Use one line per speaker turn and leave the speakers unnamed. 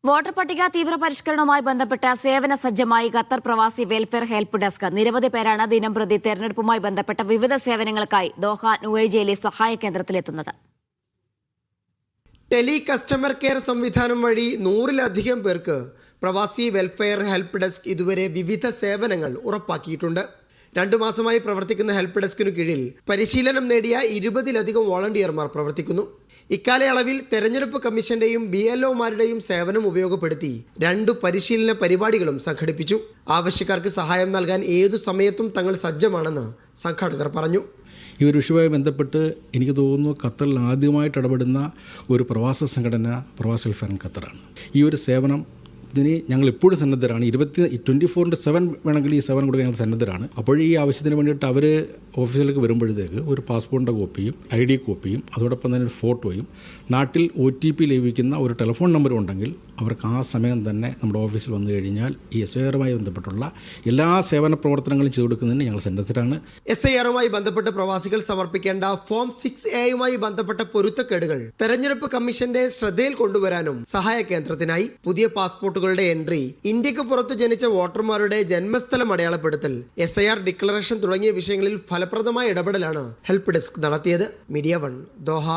Voter പട്ടിക തീവ്രപരിഷ്കരണവുമായി ബന്ധപ്പെട്ട സേവന സജ്ജമായി ഖത്തർ പ്രവാസി വെൽഫെയർ ഹെൽപ്പ് ഡെസ്ക്. നിരവധി പേരാണ് ദിനംപ്രതി തെരഞ്ഞെടുപ്പുമായി ബന്ധപ്പെട്ട വിവിധ സേവനങ്ങൾക്കായി ദോഹ നുവൈജയിലെ സഹായ കേന്ദ്രത്തിലെത്തുന്നത്.
ടെലി കസ്റ്റമർ കെയർ സംവിധാനം വഴി 100-ലധികം പേർക്ക് പ്രവാസി വെൽഫെയർ ഹെൽപ്പ് ഡെസ്ക് ഇതുവരെ വിവിധ സേവനങ്ങൾ ഉറപ്പാക്കിയിട്ടുണ്ട്. 2 മാസമായി പ്രവർത്തിക്കുന്ന ഹെൽപ്പ് ഡെസ്കിനു കീഴിൽ പരിശീലനം നേടിയ 20-ലധികം വോളണ്ടിയർമാർ പ്രവർത്തിക്കുന്നു. ഇക്കാലയളവിൽ തെരഞ്ഞെടുപ്പ് കമ്മീഷന്റെയും BLOമാരുടെയും സേവനം ഉപയോഗപ്പെടുത്തി 2 പരിശീലന പരിപാടികളും സംഘടിപ്പിച്ചു. ആവശ്യക്കാർക്ക് സഹായം നൽകാൻ ഏതു സമയത്തും തങ്ങൾ സജ്ജമാണെന്ന് സംഘാടകർ പറഞ്ഞു.
ഈ ഒരു വിഷയവുമായി ബന്ധപ്പെട്ട് എനിക്ക് തോന്നുന്നു ഖത്തറിൽ ആദ്യമായിട്ട് ഇടപെടുന്ന ഒരു പ്രവാസ സംഘടന പ്രവാസി വെൽഫെയർ ഖത്തറാണ്. ഈ ഒരു സേവനം ഇതിന് ഞങ്ങൾ എപ്പോഴും സന്നദ്ധരാണ്. 24/7 വേണമെങ്കിൽ ഈ സേവനം കൊടുക്കാൻ ഞങ്ങൾ സന്നദ്ധരാണ്. അപ്പോൾ ഈ ആവശ്യത്തിന് വേണ്ടിയിട്ട് അവർ ഓഫീസിലേക്ക് വരുമ്പോഴത്തേക്ക് ഒരു പാസ്പോർട്ടിൻ്റെ കോപ്പിയും ID കോപ്പിയും അതോടൊപ്പം തന്നെ ഒരു ഫോട്ടോയും നാട്ടിൽ OTP ലഭിക്കുന്ന ഒരു ടെലിഫോൺ നമ്പറും ഉണ്ടെങ്കിൽ അവർക്ക് ആ സമയം തന്നെ നമ്മുടെ ഓഫീസിൽ വന്നു കഴിഞ്ഞാൽ ഈ SIRമായി ബന്ധപ്പെട്ടുള്ള എല്ലാ സേവന പ്രവർത്തനങ്ങളും ചെയ്തു കൊടുക്കുന്നതിന് ഞങ്ങൾ സന്നദ്ധരാണ്.
SIRമായി ബന്ധപ്പെട്ട് പ്രവാസികൾ സമർപ്പിക്കേണ്ട ഫോം 6A ബന്ധപ്പെട്ട പൊരുത്തക്കേടുകൾ തെരഞ്ഞെടുപ്പ് കമ്മീഷന്റെ ശ്രദ്ധയിൽ കൊണ്ടുവരാനും സഹായ കേന്ദ്രത്തിനായി പുതിയ പാസ്പോർട്ടുകളുടെ എൻട്രി, ഇന്ത്യക്ക് പുറത്ത് ജനിച്ച വോട്ടർമാരുടെ ജന്മസ്ഥലം അടയാളപ്പെടുത്തൽ, SIR ഡിക്ലറേഷൻ തുടങ്ങിയ വിഷയങ്ങളിൽ ഫലപ്രദമായ ഇടപെടലാണ് ഹെൽപ്പ് ഡെസ്ക് നടത്തിയത്. Media 1 Doha.